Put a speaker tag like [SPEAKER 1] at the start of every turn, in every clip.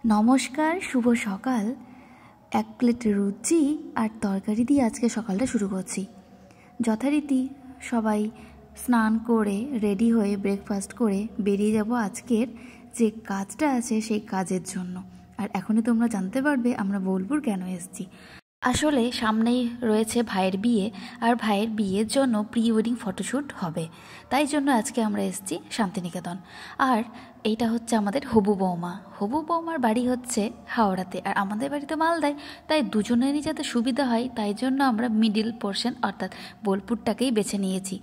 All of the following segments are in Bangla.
[SPEAKER 1] নমস্কার, শুভ সকাল। এক প্লেট লুচি আর তরকারি দিয়ে আজকে সকালটা শুরু করছি। যথারীতি সবাই স্নান করে রেডি হয়ে ব্রেকফাস্ট করে বেরিয়ে যাব আজকের যে কাজটা আছে সেই কাজের জন্য। আর এখনই তোমরা জানতে পারবে আমরা বোলপুর কেন এসেছি। আসলে সামনেই রয়েছে ভাইয়ের বিয়ে, আর ভাইয়ের বিয়ের জন্য প্রি ওয়েডিং ফটোশ্যুট হবে, তাই জন্য আজকে আমরা এসেছি শান্তিনিকেতন। আর এইটা হচ্ছে আমাদের হবু বৌমা। হবু বৌমার বাড়ি হচ্ছে হাওড়াতে, আর আমাদের বাড়ি তো মালদায়। তাই দুজনেরই যাতে সুবিধা হয় তাই জন্য আমরা মিডিল পোর্শন অর্থাৎ বোলপুরটাকেই বেছে নিয়েছি,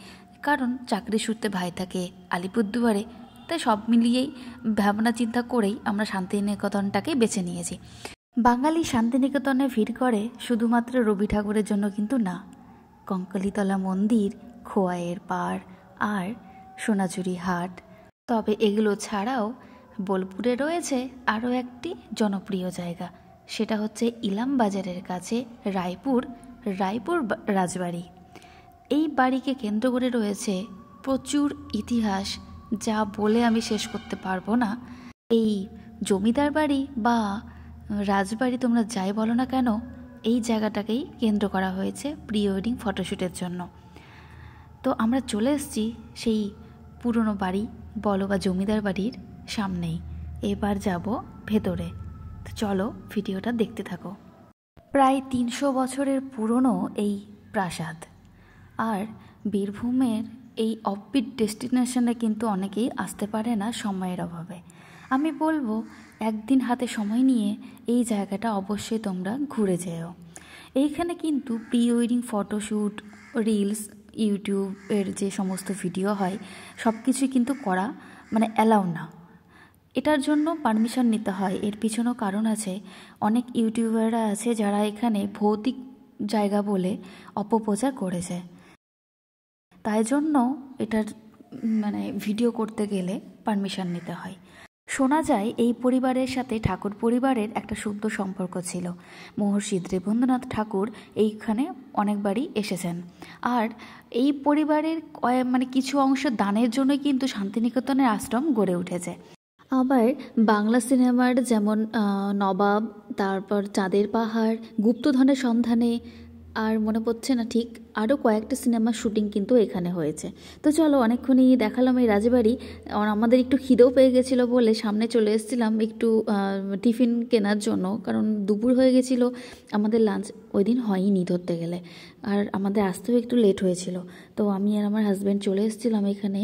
[SPEAKER 1] কারণ চাকরি সূত্রে ভাই থাকে আলিপুরদুয়ারে। তাই সব মিলিয়েই ভাবনা চিন্তা করেই আমরা শান্তিনিকেতনটাকেই বেছে নিয়েছি। বাঙালি শান্তিনিকেতনে ভিড় করে শুধুমাত্র রবি ঠাকুরের জন্য কিন্তু না, কঙ্কালীতলা মন্দির, খোয়াইয়ের পাড় আর সোনাঝুরি হাট। তবে এগুলো ছাড়াও বোলপুরে রয়েছে আরও একটি জনপ্রিয় জায়গা, সেটা হচ্ছে ইলাম বাজারের কাছে রায়পুর রাজবাড়ি। এই বাড়িকে কেন্দ্র করে রয়েছে প্রচুর ইতিহাস, যা বলে আমি শেষ করতে পারবো না। এই জমিদার বাড়ি বা রাজবাড়ি তোমরা যাই বলো না কেন, এই জায়গাটাকেই কেন্দ্র করা হয়েছে প্রি ওয়েডিং ফটোশ্যুটের জন্য। তো আমরা চলে এসেছি সেই পুরনো বাড়ি বলো বা জমিদার বাড়ির সামনেই। এবার যাব ভেতরে, তো চলো ভিডিওটা দেখতে থাকো। প্রায় 300 বছরের পুরনো এই প্রাসাদ, আর বীরভূমের এই অফবিট ডেস্টিনেশনে কিন্তু অনেকেই আসতে পারে না সময়ের অভাবে। আমি বলবো একদিন হাতে সময় নিয়ে এই জায়গাটা অবশ্যই তোমরা ঘুরে যেও। এইখানে কিন্তু প্রি ওয়েডিং ফটোশ্যুট, রিলস, ইউটিউবের যে সমস্ত ভিডিও হয় সব কিছুই কিন্তু করা অ্যালাউ না। এটার জন্য পারমিশন নিতে হয়। এর পিছনেও কারণ আছে। অনেক ইউটিউবাররা আছে যারা এখানে ভৌতিক জায়গা বলে অপপ্রচার করেছে, তাই জন্য এটার ভিডিও করতে গেলে পারমিশন নিতে হয়। শোনা যায় এই পরিবারের সাথে ঠাকুর পরিবারের একটা সুন্দর সম্পর্ক ছিল। মহর্ষি দেবেন্দ্রনাথ ঠাকুর এইখানে অনেকবারই এসেছেন, আর এই পরিবারের কিছু অংশ দানের জন্যই কিন্তু শান্তিনিকেতনের আশ্রম গড়ে উঠেছে। আবার বাংলা সিনেমার যেমন নবাব, তারপর চাঁদের পাহাড়, গুপ্তধনের সন্ধানে, আর মনে পড়ছে না ঠিক, আরও কয়েকটা সিনেমার শুটিং কিন্তু এখানে হয়েছে। তো চলো, অনেকক্ষণই দেখালাম এই রাজবাড়ি। আমাদের একটু খিদেও পেয়ে গেছিলো বলে সামনে চলে এসেছিলাম একটু টিফিন কেনার জন্য, কারণ দুপুর হয়ে গেছিলো। আমাদের লাঞ্চ ওই দিন হয়নি ধরতে গেলে, আর আমাদের আসতেও একটু লেট হয়েছিল। তো আমি আর আমার হাজব্যান্ড চলে এসেছিলাম এখানে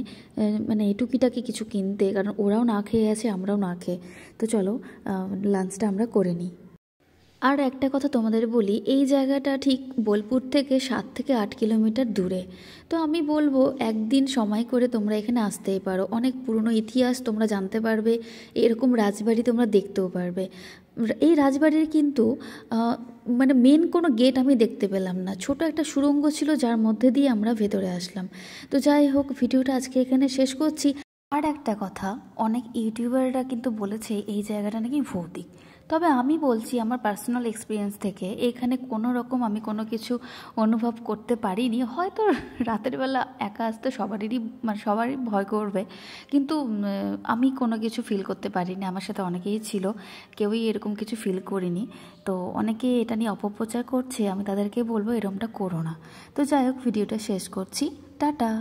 [SPEAKER 1] টুকিটাকি কিছু কিনতে, কারণ ওরাও না খেয়ে আছে, আমরাও না খেয়ে। তো চলো লাঞ্চটা আমরা করে নিই। আর একটা কথা তোমাদের বলি, এই জায়গাটা ঠিক বোলপুর থেকে 7 থেকে 8 কিলোমিটার দূরে। তো আমি বলবো একদিন সময় করে তোমরা এখানে আসতেই পারো। অনেক পুরনো ইতিহাস তোমরা জানতে পারবে, এরকম রাজবাড়ি তোমরা দেখতেও পারবে। এই রাজবাড়ির কিন্তু মেন কোনো গেট আমি দেখতে পেলাম না, ছোট একটা সুড়ঙ্গ ছিল যার মধ্যে দিয়ে আমরা ভেতরে আসলাম। তো যাই হোক, ভিডিওটা আজকে এখানে শেষ করছি। আর একটা কথা, অনেক ইউটিউবাররা কিন্তু বলেছে এই জায়গাটা নাকি ভৌতিক, তবে আমি বলছি আমার পার্সোনাল এক্সপিরিয়েন্স থেকে এখানে কোনো রকম আমি কোনো কিছু অনুভব করতে পারিনি। হয়তো রাতের বেলা একা আসতে সবারই ভয় করবে, কিন্তু আমি কোনো কিছু ফিল করতে পারিনি। আমার সাথে অনেকেই ছিল, কেউই এরকম কিছু ফিল করিনি। তো অনেকে এটা নিয়ে অপপ্রচার করছে, আমি তাদেরকে বলবো এরকমটা করো না। তো যাই হোক, ভিডিওটা শেষ করছি, টাটা।